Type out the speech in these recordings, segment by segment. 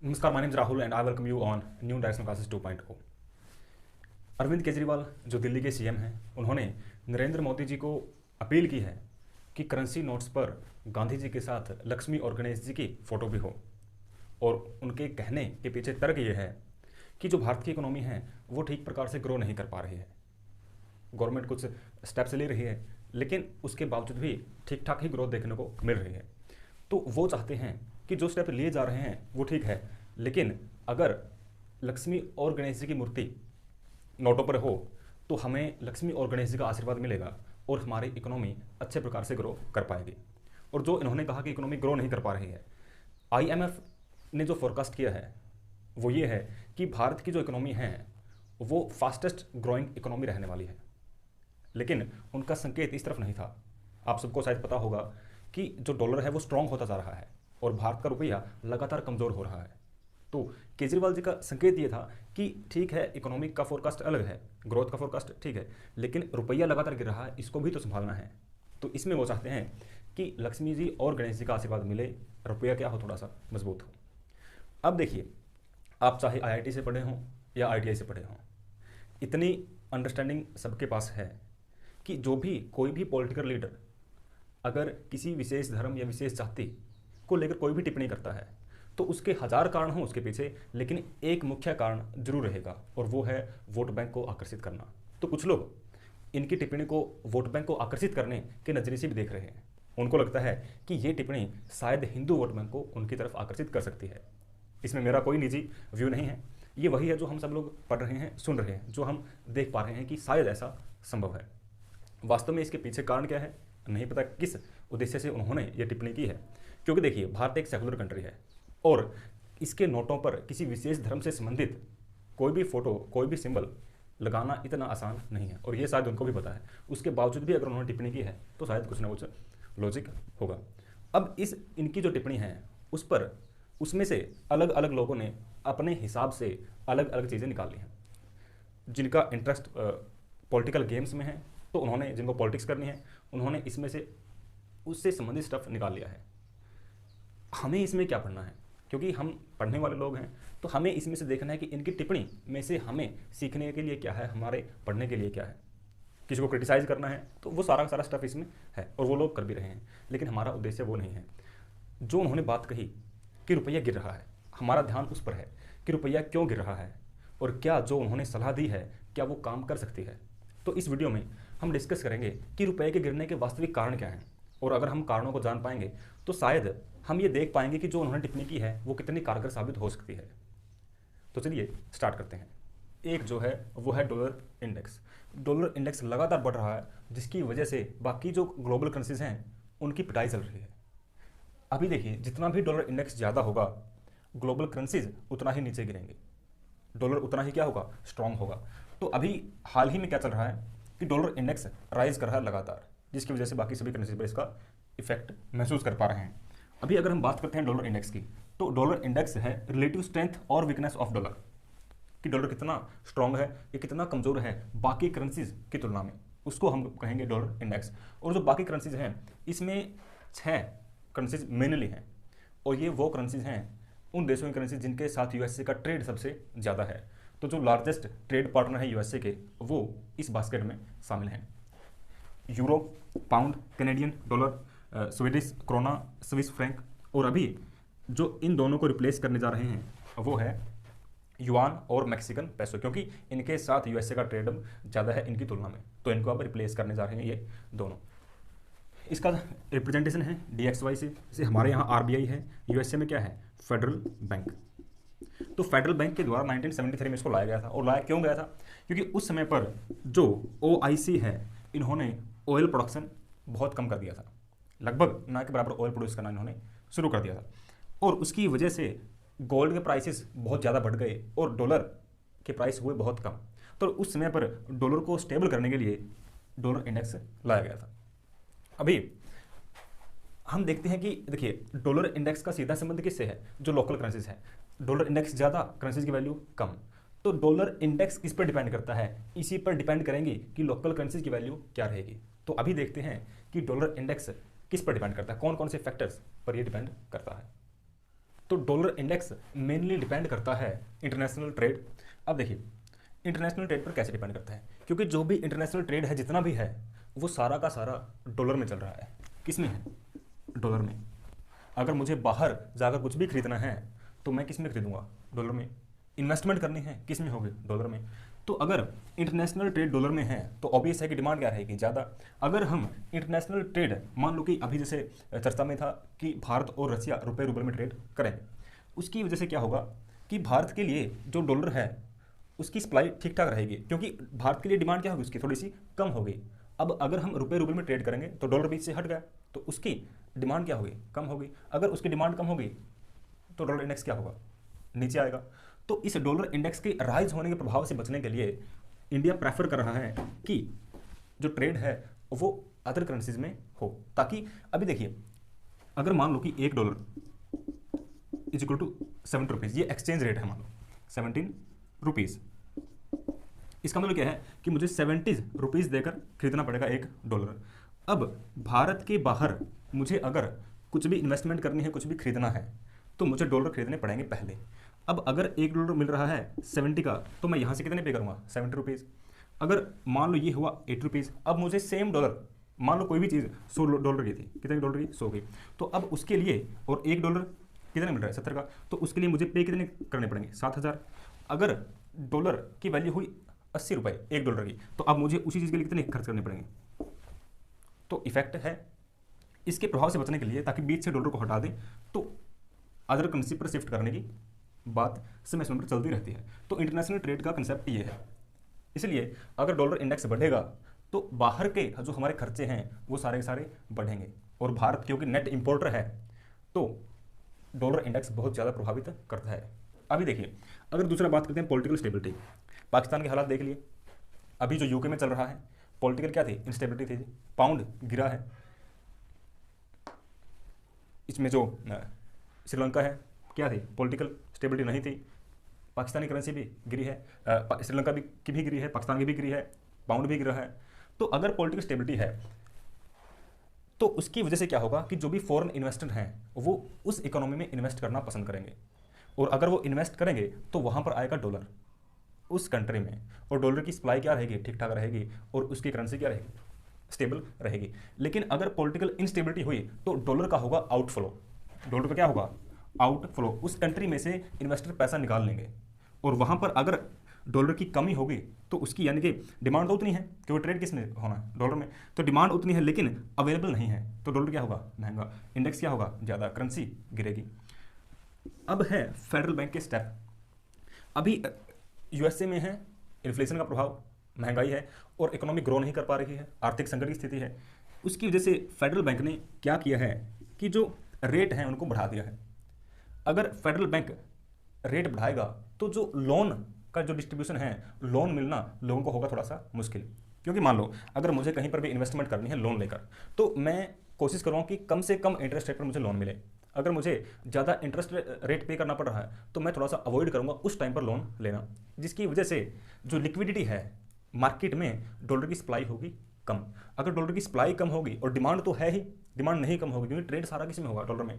नमस्कार, my name is Rahul and I welcome you on new directional classes 2.0। Arvind Kejriwal जो दिल्ली के CM हैं, उन्होंने नरेंद्र मोदी जी को अपील की है कि करेंसी नोट्स पर गांधी जी के साथ लक्ष्मी और गणेश जी की फ़ोटो भी हो। और उनके कहने के पीछे तर्क ये है कि जो भारत की इकोनॉमी है वो ठीक प्रकार से ग्रो नहीं कर पा रही है। गवर्नमेंट कुछ स्टेप्स ले रही है, लेकिन उसके बावजूद भी ठीक ठाक ही ग्रोथ देखने को मिल रही है। तो वो चाहते हैं कि जो स्टेप लिए जा रहे हैं वो ठीक है, लेकिन अगर लक्ष्मी और गणेश जी की मूर्ति नोटों पर हो तो हमें लक्ष्मी और गणेश जी का आशीर्वाद मिलेगा और हमारी इकोनॉमी अच्छे प्रकार से ग्रो कर पाएगी। और जो इन्होंने कहा कि इकोनॉमी ग्रो नहीं कर पा रही है, आईएमएफ ने जो फोरकास्ट किया है वो ये है कि भारत की जो इकोनॉमी है वो फास्टेस्ट ग्रोइंग इकोनॉमी रहने वाली है। लेकिन उनका संकेत इस तरफ नहीं था। आप सबको शायद पता होगा कि जो डॉलर है वो स्ट्रांग होता जा रहा है और भारत का रुपया लगातार कमज़ोर हो रहा है। तो केजरीवाल जी का संकेत ये था कि ठीक है, इकोनॉमिक का फोरकास्ट अलग है, ग्रोथ का फोरकास्ट ठीक है, लेकिन रुपया लगातार गिर रहा है, इसको भी तो संभालना है। तो इसमें वो चाहते हैं कि लक्ष्मी जी और गणेश जी का आशीर्वाद मिले, रुपया क्या हो, थोड़ा सा मजबूत हो। अब देखिए, आप चाहे आईआईटी से पढ़े हों या आईटीआई से पढ़े हों, इतनी अंडरस्टैंडिंग सबके पास है कि जो भी कोई भी पॉलिटिकल लीडर अगर किसी विशेष धर्म या विशेष जाति को लेकर कोई भी टिप्पणी करता है तो उसके हजार कारण हों उसके पीछे, लेकिन एक मुख्य कारण जरूर रहेगा और वो है वोट बैंक को आकर्षित करना। तो कुछ लोग इनकी टिप्पणी को वोट बैंक को आकर्षित करने के नजरिए से भी देख रहे हैं। उनको लगता है कि ये टिप्पणी शायद हिंदू वोट बैंक को उनकी तरफ आकर्षित कर सकती है। इसमें मेरा कोई निजी व्यू नहीं है, ये वही है जो हम सब लोग पढ़ रहे हैं, सुन रहे हैं, जो हम देख पा रहे हैं कि शायद ऐसा संभव है। वास्तव में इसके पीछे कारण क्या है नहीं पता, किस उद्देश्य से उन्होंने ये टिप्पणी की है। क्योंकि देखिए, भारत एक सेकुलर कंट्री है और इसके नोटों पर किसी विशेष धर्म से संबंधित कोई भी फोटो, कोई भी सिंबल लगाना इतना आसान नहीं है और ये शायद उनको भी पता है। उसके बावजूद भी अगर उन्होंने टिप्पणी की है तो शायद कुछ ना कुछ लॉजिक होगा। अब इस इनकी जो टिप्पणी है उस पर उसमें से अलग अलग लोगों ने अपने हिसाब से अलग अलग चीज़ें निकाली हैं। जिनका इंटरेस्ट पॉलिटिकल गेम्स में है तो उन्होंने, जिनको पॉलिटिक्स करनी है, उन्होंने इसमें से उससे संबंधित स्टफ निकाल लिया है। हमें इसमें क्या पढ़ना है, क्योंकि हम पढ़ने वाले लोग हैं, तो हमें इसमें से देखना है कि इनकी टिप्पणी में से हमें सीखने के लिए क्या है, हमारे पढ़ने के लिए क्या है। किसी को क्रिटिसाइज करना है तो वो सारा सारा स्टफ इसमें है और वो लोग कर भी रहे हैं, लेकिन हमारा उद्देश्य वो नहीं है। जो उन्होंने बात कही कि रुपया गिर रहा है, हमारा ध्यान उस पर है कि रुपया क्यों गिर रहा है और क्या जो उन्होंने सलाह दी है क्या वो काम कर सकती है। तो इस वीडियो में हम डिस्कस करेंगे कि रुपये के गिरने के वास्तविक कारण क्या हैं, और अगर हम कारणों को जान पाएंगे तो शायद हम ये देख पाएंगे कि जो उन्होंने टिप्पणी की है वो कितनी कारगर साबित हो सकती है। तो चलिए स्टार्ट करते हैं। एक जो है वो है डॉलर इंडेक्स। डॉलर इंडेक्स लगातार बढ़ रहा है, जिसकी वजह से बाकी जो ग्लोबल करेंसीज हैं उनकी पिटाई चल रही है। अभी देखिए, जितना भी डॉलर इंडेक्स ज़्यादा होगा, ग्लोबल करेंसीज उतना ही नीचे गिरेंगे, डॉलर उतना ही क्या होगा, स्ट्रांग होगा। तो अभी हाल ही में क्या चल रहा है कि डॉलर इंडेक्स राइज कर रहा है लगातार, जिसकी वजह से बाकी सभी करेंसी पर इसका इफेक्ट महसूस कर पा रहे हैं। अभी अगर हम बात करते हैं डॉलर इंडेक्स की, तो डॉलर इंडेक्स है रिलेटिव स्ट्रेंथ और वीकनेस ऑफ डॉलर, कि डॉलर कितना स्ट्रांग है या कितना कमजोर है बाकी करेंसीज की तुलना में, उसको हम कहेंगे डॉलर इंडेक्स। और जो बाकी करेंसीज हैं इसमें 6 करेंसीज मेनली हैं, और ये वो करेंसीज हैं उन देशों की करेंसी जिनके साथ यूएसए का ट्रेड सबसे ज़्यादा है। तो जो लार्जेस्ट ट्रेड पार्टनर है यूएसए के, वो इस बास्केट में शामिल हैं। Euro, pound, Canadian dollar, Swedish krona, Swiss franc, और अभी जो इन दोनों को रिप्लेस करने जा रहे हैं वो है युआन और मैक्सिकन पैसो, क्योंकि इनके साथ यूएसए का ट्रेड ज़्यादा है इनकी तुलना में, तो इनको अब रिप्लेस करने जा रहे हैं ये दोनों। इसका रिप्रेजेंटेशन है DXY से, जैसे हमारे यहाँ RBI है, यूएसए में क्या है, फेडरल बैंक। तो फेडरल बैंक के द्वारा 1973 में इसको लाया गया था, और लाया क्यों गया था, क्योंकि उस समय पर जो OIC है इन्होंने ऑयल प्रोडक्शन बहुत कम कर दिया था, लगभग ना के बराबर ऑयल प्रोड्यूस करना इन्होंने शुरू कर दिया था, और उसकी वजह से गोल्ड के प्राइसेस बहुत ज़्यादा बढ़ गए और डॉलर के प्राइस हुए बहुत कम। तो उस समय पर डॉलर को स्टेबल करने के लिए डॉलर इंडेक्स लाया गया था। अभी हम देखते हैं कि देखिए, डॉलर इंडेक्स का सीधा संबंध किससे है, जो लोकल करेंसीज है। डॉलर इंडेक्स ज़्यादा, करेंसीज की वैल्यू कम, तो डॉलर इंडेक्स किस पर डिपेंड करता है, इसी पर डिपेंड करेंगी कि लोकल करेंसीज की वैल्यू क्या रहेगी। तो अभी देखते हैं कि डॉलर इंडेक्स किस पर डिपेंड करता है, कौन कौन से फैक्टर्स पर ये डिपेंड करता है। तो डॉलर इंडेक्स मेनली डिपेंड करता है इंटरनेशनल ट्रेड। अब देखिए इंटरनेशनल ट्रेड पर कैसे डिपेंड करता है, क्योंकि जो भी इंटरनेशनल ट्रेड है जितना भी है वो सारा का सारा डॉलर में चल रहा है। किस में है? डॉलर में। अगर मुझे बाहर जाकर कुछ भी खरीदना है तो मैं किस में खरीदूंगा? डॉलर में। इन्वेस्टमेंट करनी है किस में होगी? डॉलर में। तो अगर इंटरनेशनल ट्रेड डॉलर में है तो ऑब्वियस है कि डिमांड क्या रहेगी? ज़्यादा। अगर हम इंटरनेशनल ट्रेड मान लो कि अभी जैसे चर्चा में था कि भारत और रसिया रुपये रूबल में ट्रेड करेंगे, उसकी वजह से क्या होगा कि भारत के लिए जो डॉलर है उसकी सप्लाई ठीक ठाक रहेगी, क्योंकि भारत के लिए डिमांड क्या होगी? उसकी थोड़ी सी कम होगी। अब अगर हम रुपये रूबल में ट्रेड करेंगे तो डॉलर बीच से हट गया तो उसकी डिमांड क्या होगी? कम होगी। अगर उसकी डिमांड कम होगी तो डॉलर इंडेक्स क्या होगा? नीचे आएगा। तो इस डॉलर इंडेक्स के राइज होने के प्रभाव से बचने के लिए इंडिया प्रेफर कर रहा है कि जो ट्रेड है वो अदर करेंसीज में हो, ताकि अभी देखिए अगर मान लो कि $1 इज इक्वल टू 70 रुपीज़, ये एक्सचेंज रेट है, मान लो 17 रुपीज़। इसका मतलब क्या है कि मुझे 70 रुपीज़ देकर खरीदना पड़ेगा $1। अब भारत के बाहर मुझे अगर कुछ भी इन्वेस्टमेंट करनी है, कुछ भी खरीदना है, तो मुझे डॉलर खरीदने पड़ेंगे पहले। अब अगर $1 मिल रहा है 70 का, तो मैं यहाँ से कितने पे करूँगा? 70 रुपीज़। अगर मान लो ये हुआ 8 रुपीज़, अब मुझे सेम डॉलर, मान लो कोई भी चीज़ $100 की थी, कितने डॉलर की? 100 की। तो अब उसके लिए, और $1 कितने मिल रहा है? 70 का, तो उसके लिए मुझे पे कितने करने पड़ेंगे? 7,000। अगर डॉलर की वैल्यू हुई 80 रुपये $1 की, तो अब मुझे उसी चीज़ के लिए कितने खर्च करने पड़ेंगे? तो इफेक्ट है इसके प्रभाव से बचने के लिए, ताकि बीच से डॉलर को हटा दें, तो अदर करेंसी पर शिफ्ट करने की बात समय समय पर चलती रहती है। तो इंटरनेशनल ट्रेड का कंसेप्ट ये है। इसलिए अगर डॉलर इंडेक्स बढ़ेगा तो बाहर के जो हमारे खर्चे हैं वो सारे के सारे बढ़ेंगे, और भारत क्योंकि नेट इंपोर्टर है तो डॉलर इंडेक्स बहुत ज़्यादा प्रभावित करता है। अभी देखिए अगर दूसरा बात करते हैं पॉलिटिकल स्टेबिलिटी, पाकिस्तान के हालात देख लिए। अभी जो यूके में चल रहा है, पॉलिटिकल क्या थी? इंस्टेबिलिटी थी। पाउंड गिरा है। इसमें जो श्रीलंका है, क्या थी? पॉलिटिकल स्टेबिलिटी नहीं थी। पाकिस्तानी करेंसी भी गिरी है, श्रीलंका भी की भी गिरी है, पाकिस्तान की भी गिरी है, पाउंड भी गिरा है। तो अगर पॉलिटिकल स्टेबिलिटी है तो उसकी वजह से क्या होगा कि जो भी फॉरेन इन्वेस्टर हैं वो उस इकोनॉमी में इन्वेस्ट करना पसंद करेंगे, और अगर वो इन्वेस्ट करेंगे तो वहाँ पर आएगा डॉलर उस कंट्री में, और डॉलर की सप्लाई क्या रहेगी? ठीक ठाक रहेगी, और उसकी करेंसी क्या रहेगी? स्टेबल रहेगी। लेकिन अगर पॉलिटिकल इंस्टेबिलिटी हुई तो डॉलर का होगा आउटफ्लो। डॉलर का क्या होगा? आउटफ्लो। उस कंट्री में से इन्वेस्टर पैसा निकाल लेंगे, और वहाँ पर अगर डॉलर की कमी होगी तो उसकी, यानी कि डिमांड तो उतनी है क्योंकि ट्रेड किस में होना है? डॉलर में। तो डिमांड उतनी है लेकिन अवेलेबल नहीं है, तो डॉलर क्या होगा? महंगा। इंडेक्स क्या होगा? ज़्यादा, करेंसी गिरेगी। अब है फेडरल बैंक के स्टेप। अभी यूएसए में है इन्फ्लेशन का प्रभाव, महंगाई है, और इकोनॉमी ग्रो नहीं कर पा रही है, आर्थिक संकट की स्थिति है। उसकी वजह से फेडरल बैंक ने क्या किया है कि जो रेट हैं उनको बढ़ा दिया है। अगर फेडरल बैंक रेट बढ़ाएगा तो जो लोन का जो डिस्ट्रीब्यूशन है, लोन मिलना लोगों को होगा थोड़ा सा मुश्किल, क्योंकि मान लो अगर मुझे कहीं पर भी इन्वेस्टमेंट करनी है लोन लेकर, तो मैं कोशिश करूँगा कि कम से कम इंटरेस्ट रेट पर मुझे लोन मिले। अगर मुझे ज़्यादा इंटरेस्ट रेट पे करना पड़ रहा है तो मैं थोड़ा सा अवॉइड करूँगा उस टाइम पर लोन लेना, जिसकी वजह से जो लिक्विडिटी है मार्केट में, डॉलर की सप्लाई होगी कम। अगर डॉलर की सप्लाई कम होगी, और डिमांड तो है ही, डिमांड नहीं कम होगी क्योंकि ट्रेड सारा किसी में होगा? डॉलर में।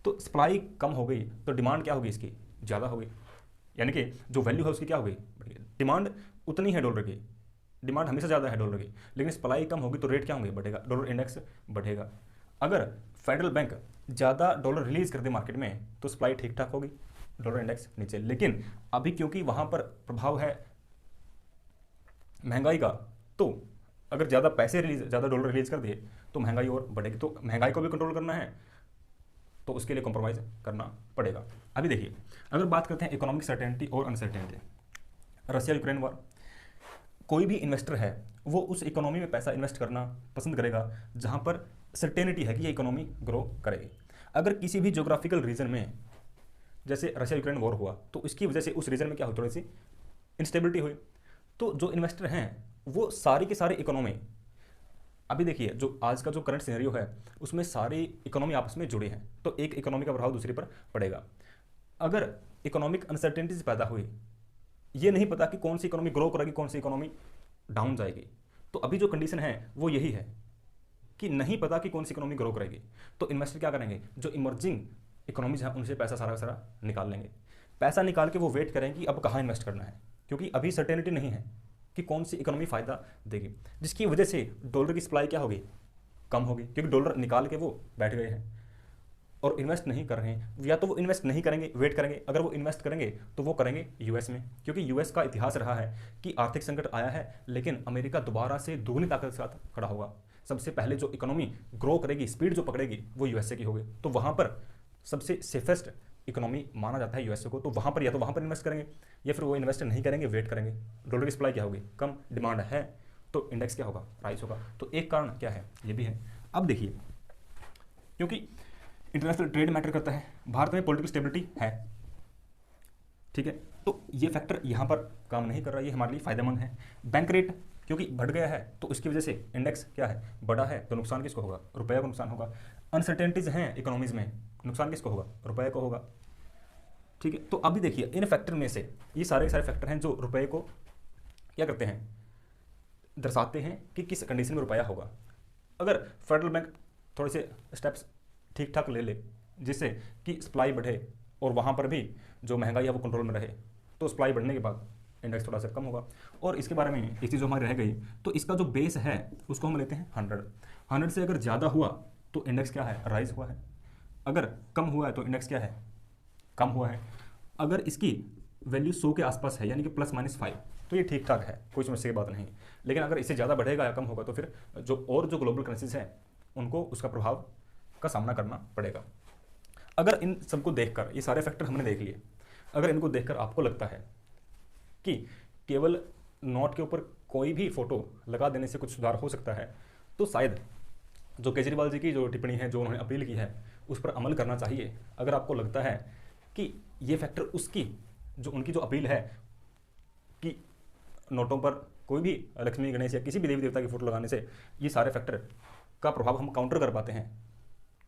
तो सप्लाई कम हो गई तो डिमांड क्या होगी? इसकी ज़्यादा होगी, यानी कि जो वैल्यू है उसकी क्या होगी? डिमांड उतनी है डॉलर की, डिमांड हमेशा ज़्यादा है डॉलर की, लेकिन सप्लाई कम होगी तो रेट क्या होंगे? बढ़ेगा, डॉलर इंडेक्स बढ़ेगा। अगर फेडरल बैंक ज़्यादा डॉलर रिलीज कर दे मार्केट में तो सप्लाई ठीक ठाक होगी, डॉलर इंडेक्स नीचे। लेकिन अभी क्योंकि वहाँ पर प्रभाव है महंगाई का, तो अगर ज़्यादा पैसे रिलीज, ज़्यादा डॉलर रिलीज कर दिए तो महंगाई और बढ़ेगी। तो महंगाई को भी कंट्रोल करना है तो उसके लिए कॉम्प्रोमाइज़ करना पड़ेगा। अभी देखिए अगर बात करते हैं इकोनॉमिक सर्टेनिटी और अनसर्टेनिटी, रशिया यूक्रेन वॉर, कोई भी इन्वेस्टर है वो उस इकोनॉमी में पैसा इन्वेस्ट करना पसंद करेगा जहाँ पर सर्टेनिटी है कि ये इकोनॉमी ग्रो करेगी। अगर किसी भी जोग्राफिकल रीजन में, जैसे रशिया यूक्रेन वॉर हुआ, तो इसकी वजह से उस रीजन में क्या हुई? थोड़ी सी इंस्टेबिलिटी हुई। तो जो इन्वेस्टर हैं वो सारी की सारी इकोनॉमी, अभी देखिए जो आज का जो करंट सिनेरियो है उसमें सारी इकोनॉमी आपस में जुड़ी है, तो एक इकोनॉमी का प्रभाव दूसरी पर पड़ेगा। अगर इकोनॉमिक अनसर्टेनिटीज पैदा हुई, ये नहीं पता कि कौन सी इकोनॉमी ग्रो करेगी, कौन सी इकोनॉमी डाउन जाएगी, तो अभी जो कंडीशन है वो यही है कि नहीं पता कि कौन सी इकोनॉमी ग्रो करेगी, तो इन्वेस्टर क्या करेंगे? जो इमर्जिंग इकोनॉमीज हैं उनसे पैसा सारा का सारा निकाल लेंगे। पैसा निकाल के वो वेट करें कि अब कहाँ इन्वेस्ट करना है, क्योंकि अभी सर्टेनिटी नहीं है कि कौन सी इकोनॉमी फ़ायदा देगी, जिसकी वजह से डॉलर की सप्लाई क्या होगी, कम होगी, क्योंकि डॉलर निकाल के वो बैठ गए हैं और इन्वेस्ट नहीं कर रहे हैं। या तो वो इन्वेस्ट नहीं करेंगे, वेट करेंगे, अगर वो इन्वेस्ट करेंगे तो वो करेंगे यूएस में, क्योंकि यूएस का इतिहास रहा है कि आर्थिक संकट आया है लेकिन अमेरिका दोबारा से दुगनी ताकत के साथ खड़ा होगा। सबसे पहले जो इकोनॉमी ग्रो करेगी, स्पीड जो पकड़ेगी, वो यूएसए की होगी। तो वहाँ पर सबसे सेफेस्ट इकोनॉमी माना जाता है यूएसए को, तो वहाँ पर या तो वहाँ पर इन्वेस्ट करेंगे या फिर वो इन्वेस्ट नहीं करेंगे, वेट करेंगे। डॉलर की सप्लाई क्या होगी, कम, डिमांड है तो इंडेक्स क्या होगा, राइज होगा। तो एक कारण क्या है, ये भी है। अब देखिए, क्योंकि इंटरनेशनल ट्रेड मैटर करता है, भारत में पॉलिटिकल स्टेबिलिटी है, ठीक है, तो ये फैक्टर यहाँ पर काम नहीं कर रहा है, ये हमारे लिए फायदेमंद है। बैंक रेट क्योंकि बढ़ गया है तो उसकी वजह से इंडेक्स क्या है, बढ़ा है, तो नुकसान किसको होगा, रुपये को नुकसान होगा। अनसर्टेनिटीज हैं इकोनॉमीज में, नुकसान किसको होगा, रुपये को होगा, ठीक है। तो अभी देखिए इन फैक्टर में से ये सारे फैक्टर हैं जो रुपये को क्या करते हैं, दर्शाते हैं कि किस कंडीशन में रुपया होगा। अगर फेडरल बैंक थोड़े से स्टेप्स ठीक ठाक ले ले जिससे कि सप्लाई बढ़े और वहाँ पर भी जो महंगाई है वो कंट्रोल में रहे, तो सप्लाई बढ़ने के बाद इंडेक्स थोड़ा सा कम होगा। और इसके बारे में एक चीज़ जो हमारी रह गई, तो इसका जो बेस है उसको हम लेते हैं 100 से अगर ज़्यादा हुआ तो इंडेक्स क्या है, राइज हुआ है। अगर कम हुआ है तो इंडेक्स क्या है, कम हुआ है। अगर इसकी वैल्यू 100 के आसपास है यानी कि +-5 तो ये ठीक ठाक है, कोई समस्या की बात नहीं। लेकिन अगर इससे ज़्यादा बढ़ेगा या कम होगा तो फिर जो ग्लोबल करेंसीज हैं उनको उसका प्रभाव का सामना करना पड़ेगा। अगर इन सबको देखकर, ये सारे फैक्टर हमने देख लिए, अगर इनको देखकर आपको लगता है कि केवल नोट के ऊपर कोई भी फोटो लगा देने से कुछ सुधार हो सकता है, तो शायद जो केजरीवाल जी की जो टिप्पणी है, जो उन्होंने अपील की है, उस पर अमल करना चाहिए। अगर आपको लगता है कि ये फैक्टर उसकी जो उनकी जो अपील है कि नोटों पर कोई भी लक्ष्मी गणेश या किसी भी देवी देवता की फोटो लगाने से ये सारे फैक्टर का प्रभाव हम काउंटर कर पाते हैं,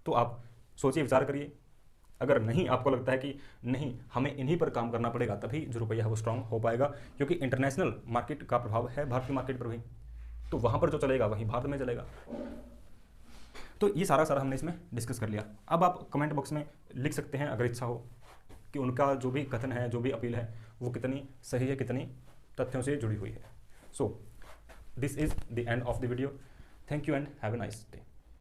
तो आप सोचिए, विचार करिए। अगर नहीं, आपको लगता है कि नहीं हमें इन्हीं पर काम करना पड़ेगा तभी जो रुपया है वो स्ट्रांग हो पाएगा, क्योंकि इंटरनेशनल मार्केट का प्रभाव है भारत की मार्केट पर भी, तो वहाँ पर जो चलेगा वहीं भारत में चलेगा। तो ये सारा हमने इसमें डिस्कस कर लिया। अब आप कमेंट बॉक्स में लिख सकते हैं अगर इच्छा हो कि उनका जो भी कथन है, जो भी अपील है, वो कितनी सही है, कितनी तथ्यों से जुड़ी हुई है। So this is the end of the video. Thank you and have a nice day.